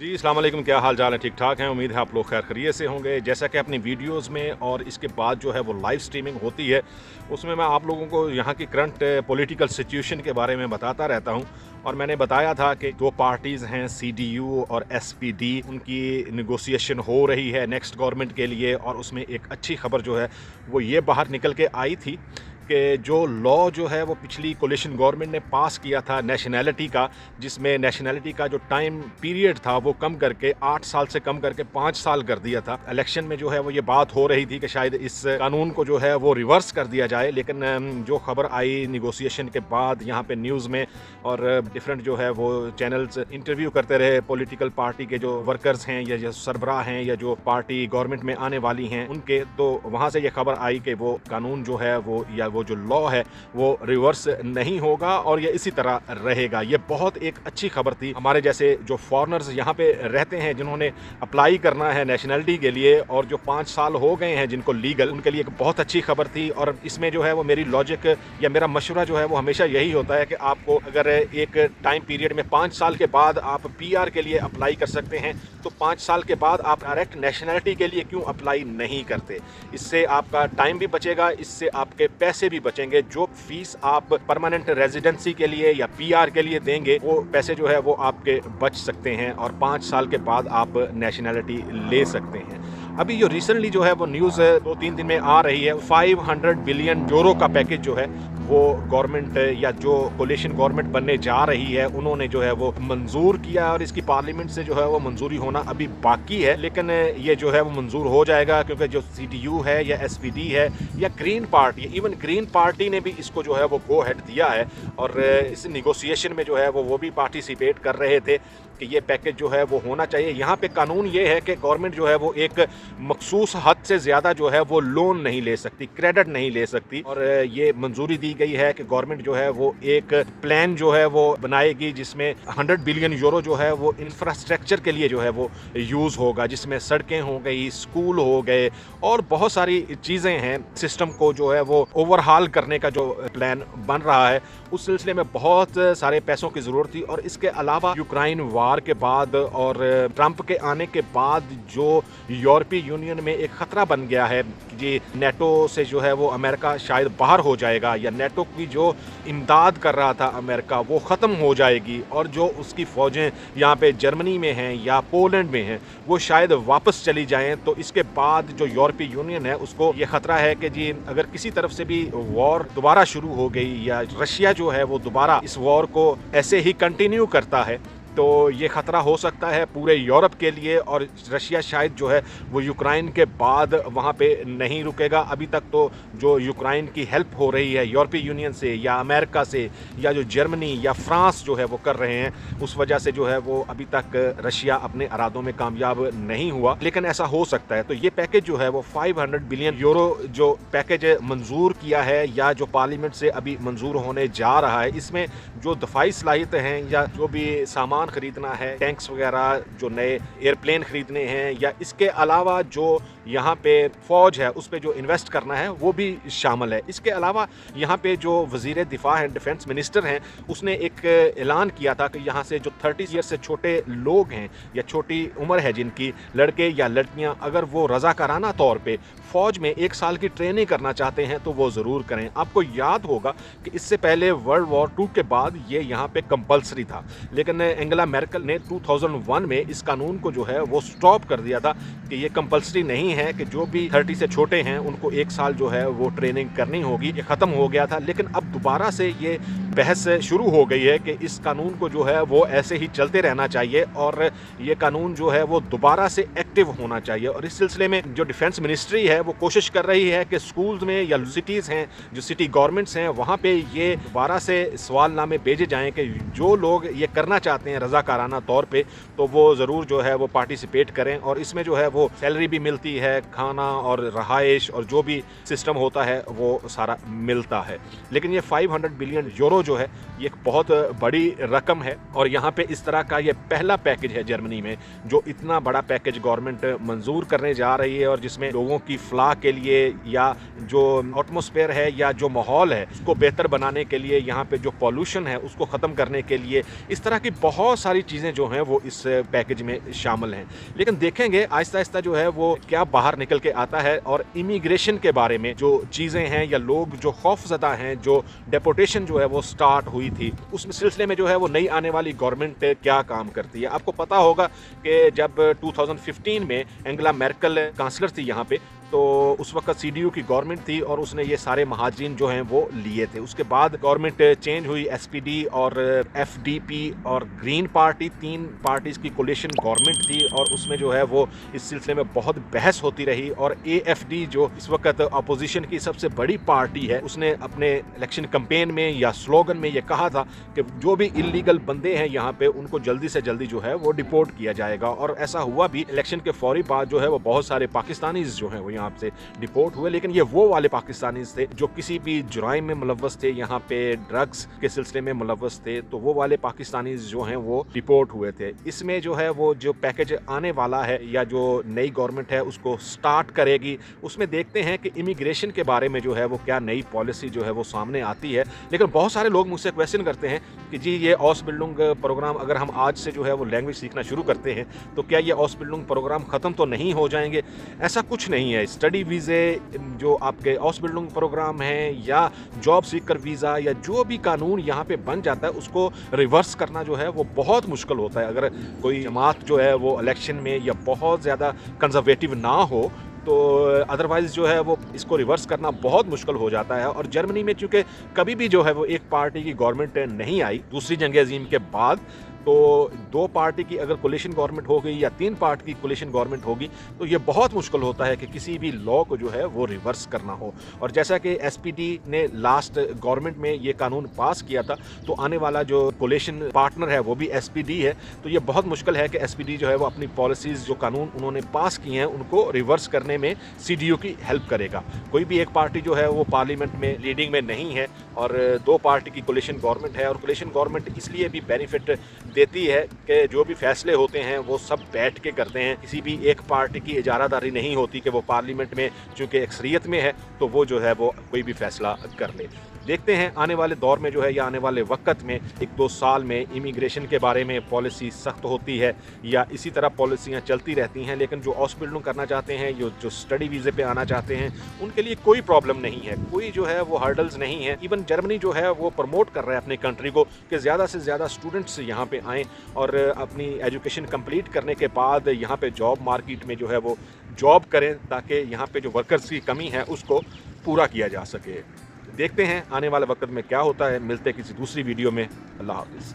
जी, अस्सलाम वालेकुम, क्या हाल चाल है? ठीक ठाक हैं, उम्मीद है आप लोग खैर खैरियत से होंगे। जैसा कि अपनी वीडियोस में और इसके बाद जो है वो लाइव स्ट्रीमिंग होती है, उसमें मैं आप लोगों को यहाँ की करंट पॉलिटिकल सिचुएशन के बारे में बताता रहता हूँ। और मैंने बताया था कि दो पार्टीज़ हैं, सीडीयू और एसपीडी, उनकी नेगोशिएशन हो रही है नेक्स्ट गवर्नमेंट के लिए। और उसमें एक अच्छी खबर जो है वो ये बाहर निकल के आई थी कि जो लॉ जो है वो पिछली कोलिशन गवर्नमेंट ने पास किया था नेशनैलिटी का, जिसमें नेशनैलिटी का जो टाइम पीरियड था वो कम करके 8 साल से कम करके 5 साल कर दिया था। इलेक्शन में जो है वो ये बात हो रही थी कि शायद इस कानून को जो है वो रिवर्स कर दिया जाए, लेकिन जो खबर आई निगोशिएशन के बाद यहाँ पे न्यूज़ में और डिफरेंट जो है वो चैनल्स इंटरव्यू करते रहे पॉलिटिकल पार्टी के जो वर्कर्स हैं या जो सरबराह हैं या जो पार्टी गवर्नमेंट में आने वाली हैं उनके, तो वहाँ से ये खबर आई कि वो कानून जो है वो या वो जो लॉ है वो रिवर्स नहीं होगा और ये इसी तरह रहेगा। ये बहुत एक अच्छी खबर थी हमारे जैसे जो फॉरेनर्स यहाँ पे रहते हैं, जिन्होंने अप्लाई करना है नेशनलिटी के लिए और जो 5 साल हो गए हैं जिनको लीगल, उनके लिए एक बहुत अच्छी खबर थी। और इसमें जो है वो मेरी लॉजिक या मेरा मशवरा जो है वो हमेशा यही होता है कि आपको अगर एक टाइम पीरियड में 5 साल के बाद आप पीआर के लिए अप्लाई कर सकते हैं, तो 5 साल के बाद आप डायरेक्ट नेशनलिटी के लिए क्यों अप्लाई नहीं करते? इससे आपका टाइम भी बचेगा, इससे आपके पैसे भी बचेंगे। जो फीस आप परमानेंट रेजिडेंसी के लिए या पीआर के लिए देंगे, वो पैसे जो है वो आपके बच सकते हैं और 5 साल के बाद आप नेशनलिटी ले सकते हैं। अभी जो रिसेंटली जो है वो न्यूज़ 2-3 दिन में आ रही है, 500 बिलियन यूरो का पैकेज जो है वो गवर्नमेंट या जो कोलिशन गवर्नमेंट बनने जा रही है उन्होंने जो है वो मंजूर किया और इसकी पार्लियामेंट से जो है वो मंजूरी होना अभी बाकी है, लेकिन ये जो है वो मंजूर हो जाएगा क्योंकि जो सीडीयू है या एसपीडी है या green party, even green party ने भी इसको जो है वो गो हेड दिया है और इस निगोशिएशन में जो है वो भी पार्टिसिपेट कर रहे थे कि ये पैकेज जो है वो होना चाहिए। यहाँ पे कानून ये है कि गवर्नमेंट जो है वो एक मखसूस हद से ज़्यादा जो है वो लोन नहीं ले सकती, क्रेडिट नहीं ले सकती और ये मंजूरी दी गई है कि गवर्नमेंट जो है वो एक प्लान जो है वो बनाएगी जिसमें 100 बिलियन यूरो जो है वो इंफ्रास्ट्रक्चर के लिए जो है वो यूज़ होगा, जिसमें सड़कें हो गई, स्कूल हो गए और बहुत सारी चीज़ें हैं। सिस्टम को जो है वो ओवरहाल करने का जो प्लान बन रहा है उस सिलसिले में बहुत सारे पैसों की ज़रूरत थी। और इसके अलावा यूक्रेन वार के बाद और ट्रंप के आने के बाद जो यूरोपीय यूनियन में एक ख़तरा बन गया है कि नेटो से जो है वो अमेरिका शायद बाहर हो जाएगा या नेटो की जो इमदाद कर रहा था अमेरिका वो ख़त्म हो जाएगी और जो उसकी फ़ौजें यहाँ पे जर्मनी में हैं या पोलैंड में हैं वो शायद वापस चली जाएं। तो इसके बाद जो यूरोपीय यूनियन है उसको ये ख़तरा है कि जी अगर किसी तरफ से भी वॉर दोबारा शुरू हो गई या रशिया जो है वो दोबारा इस वॉर को ऐसे ही कंटिन्यू करता है तो ये ख़तरा हो सकता है पूरे यूरोप के लिए और रशिया शायद जो है वो यूक्रेन के बाद वहाँ पे नहीं रुकेगा। अभी तक तो जो यूक्रेन की हेल्प हो रही है यूरोपीय यूनियन से या अमेरिका से या जो जर्मनी या फ्रांस जो है वो कर रहे हैं, उस वजह से जो है वो अभी तक रशिया अपने इरादों में कामयाब नहीं हुआ, लेकिन ऐसा हो सकता है। तो ये पैकेज जो है वो 500 बिलियन यूरो जो पैकेज मंजूर किया है या जो पार्लियामेंट से अभी मंजूर होने जा रहा है, इसमें जो दफाई सलाहियत हैं या जो भी सामान खरीदना है, टैंक्स वगैरह, जो नए एयरप्लेन खरीदने हैं या इसके अलावा जो यहाँ पे फौज है उस पे जो इन्वेस्ट करना है वो भी शामिल है। इसके अलावा यहाँ पे जो वज़ीर दिफा हैं, डिफेंस मिनिस्टर हैं, उसने एक ऐलान किया था कि यहाँ से जो 30 ईयर से छोटे लोग हैं या छोटी उम्र है जिनकी, लड़के या लड़कियाँ, अगर वो रज़ाकाराना तौर पे फ़ौज में 1 साल की ट्रेनिंग करना चाहते हैं तो वो ज़रूर करें। आपको याद होगा कि इससे पहले वर्ल्ड वॉर 2 के बाद ये यहाँ पे कंपल्सरी था, लेकिन एंगेला मेर्केल ने 2001 में इस कानून को जो है वो स्टॉप कर दिया था कि ये कंपल्सरी नहीं है कि जो भी 30 से छोटे हैं उनको 1 साल जो है वो ट्रेनिंग करनी होगी। ये ख़त्म हो गया था, लेकिन अब दोबारा से ये बहस शुरू हो गई है कि इस कानून को जो है वो ऐसे ही चलते रहना चाहिए और ये कानून जो है वो दोबारा से एक्टिव होना चाहिए। और इस सिलसिले में जो डिफेंस मिनिस्ट्री है वो कोशिश कर रही है कि स्कूल्स में या सिटीज़ हैं, जो सिटी गवर्नमेंट्स हैं, वहाँ पे ये दोबारा से सवालनामे भेजे जाएं कि जो लोग ये करना चाहते हैं रज़ाकाराना तौर पे तो वो ज़रूर जो है वो पार्टिसिपेट करें। और इसमें जो है वो सैलरी भी मिलती ہے, کھانا اور رہائش اور جو بھی سسٹم ہوتا ہے وہ سارا ملتا ہے. لیکن یہ 500 بلین یورو جو ہے یہ ایک بہت بڑی رقم ہے, اور یہاں پہ اس طرح کا یہ پہلا پیکج ہے جرمنی میں جو اتنا بڑا پیکج گورنمنٹ منظور کرنے جا رہی ہے, اور جس میں لوگوں کی فلاح کے لیے یا جو ایٹماسفیئر ہے یا جو ماحول ہے اس کو بہتر بنانے کے لیے, یہاں پہ جو پولوشن ہے اس کو ختم کرنے کے لیے, اس طرح کی بہت ساری چیزیں جو ہیں وہ اس پیکج میں شامل ہیں. لیکن دیکھیں گے آہستہ آہستہ جو ہے وہ کیا باہر نکل کے آتا ہے, اور امیگریشن کے بارے میں جو چیزیں ہیں یا لوگ جو خوف زدہ ہیں, جو ڈیپورٹیشن جو ہے وہ سٹارٹ ہوئی تھی, اس سلسلے میں جو ہے وہ نئی آنے والی گورنمنٹ کیا کام کرتی ہے. آپ کو پتا ہوگا کہ جب 2015 میں انگلا میرکل کانسلر تھی یہاں پہ, تو اس وقت سی ڈی یو کی گورنمنٹ تھی اور اس نے یہ سارے مہاجرین جو ہیں وہ لیے تھے. اس کے بعد گورنمنٹ چینج ہوئی, ایس پی ڈی اور ایف ڈی پی اور گرین پارٹی, 3 پارٹیز کی کولیشن گورنمنٹ تھی, اور اس میں جو ہے وہ اس سلسلے میں بہت بحث ہوتی رہی. اور اے ایف ڈی جو اس وقت اپوزیشن کی سب سے بڑی پارٹی ہے, اس نے اپنے الیکشن کمپین میں یا سلوگن میں یہ کہا تھا کہ جو بھی انلیگل بندے ہیں یہاں پہ ان کو جلدی سے جلدی جو ہے وہ ڈیپورٹ کیا جائے گا. اور ایسا ہوا بھی, الیکشن کے فوری بعد جو ہے وہ بہت سارے پاکستانیز جو ہیں وہ یہاں سے ڈیپورٹ ہوئے. لیکن یہ وہ والے پاکستانیز تھے جو کسی بھی جرائم میں ملوث تھے, یہاں پہ ڈرگز کے سلسلے میں ملوث تھے, تو وہ والے پاکستانیز جو ہیں وہ ڈیپورٹ ہوئے تھے. اس میں جو ہے وہ جو پیکج آنے والا ہے یا جو نئی گورنمنٹ ہے اس کو سٹارٹ کرے گی, اس میں دیکھتے ہیں کہ امیگریشن کے بارے میں جو ہے وہ کیا نئی پالیسی جو ہے وہ سامنے آتی ہے. لیکن بہت سارے لوگ مجھ سے کویسچن کرتے ہیں کہ جی یہ اوس بلڈنگ پروگرام اگر ہم آج سے جو ہے وہ لینگویج سیکھنا شروع کرتے ہیں تو کیا یہ اوس بلڈنگ پروگرام ختم تو نہیں ہو جائیں گے؟ ایسا کچھ نہیں ہے. اسٹڈی ویزے جو آپ کے اوس بلڈنگ پروگرام ہیں یا جاب سیکر ویزا یا جو بھی قانون یہاں پہ بن جاتا ہے اس کو ریورس کرنا جو ہے وہ بہت مشکل ہوتا ہے. اگر کوئی جماعت جو ہے وہ الیکشن میں یا بہت زیادہ کنزرویٹو نہ ہو تو ادروائز جو ہے وہ اس کو ریورس کرنا بہت مشکل ہو جاتا ہے. اور جرمنی میں چونکہ کبھی بھی جو ہے وہ ایک پارٹی کی گورنمنٹ نہیں آئی دوسری جنگ عظیم کے بعد, تو 2 پارٹی کی اگر کولیشن گورنمنٹ ہو گئی یا 3 پارٹی کی کولیشن گورنمنٹ ہوگی تو یہ بہت مشکل ہوتا ہے کہ کسی بھی لا کو جو ہے وہ ریورس کرنا ہو. اور جیسا کہ ایس پی ڈی نے لاسٹ گورنمنٹ میں یہ قانون پاس کیا تھا, تو آنے والا جو کولیشن پارٹنر ہے وہ بھی ایس پی ڈی ہے, تو یہ بہت مشکل ہے کہ ایس پی ڈی جو ہے وہ اپنی پالیسیز جو قانون انہوں نے پاس کیے ہیں ان کو ریورس کرنے میں سی ڈی یو کی ہیلپ کرے گا. کوئی بھی ایک پارٹی جو ہے وہ پارلیمنٹ میں لیڈنگ میں نہیں ہے, اور 2 پارٹی کی کولیشن گورنمنٹ ہے. اور کولیشن گورنمنٹ اس لیے بھی بینیفٹ دیتی ہے کہ جو بھی فیصلے ہوتے ہیں وہ سب بیٹھ کے کرتے ہیں, کسی بھی ایک پارٹی کی اجارہ داری نہیں ہوتی کہ وہ پارلیمنٹ میں چونکہ اکثریت میں ہے تو وہ جو ہے وہ کوئی بھی فیصلہ کر لے. دیکھتے ہیں آنے والے دور میں جو ہے یا آنے والے وقت میں 1-2 سال میں امیگریشن کے بارے میں پالیسی سخت ہوتی ہے یا اسی طرح پالیسیاں چلتی رہتی ہیں. لیکن جو اوس بلڈنگ کرنا چاہتے ہیں, جو اسٹڈی ویزے پہ آنا چاہتے ہیں, ان کے لیے کوئی پرابلم نہیں ہے, کوئی جو ہے وہ ہرڈلز نہیں ہے. ایون جرمنی جو ہے وہ پروموٹ کر رہا ہے اپنی کنٹری کو کہ زیادہ سے زیادہ اسٹوڈنٹس یہاں پہ آئیں اور اپنی ایجوکیشن کمپلیٹ کرنے کے بعد یہاں پہ جاب مارکیٹ میں جو ہے وہ جاب کریں, تاکہ یہاں پہ جو ورکرز کی کمی ہے اس کو پورا کیا جا سکے. دیکھتے ہیں آنے والے وقت میں کیا ہوتا ہے. ملتے کسی دوسری ویڈیو میں. اللہ حافظ.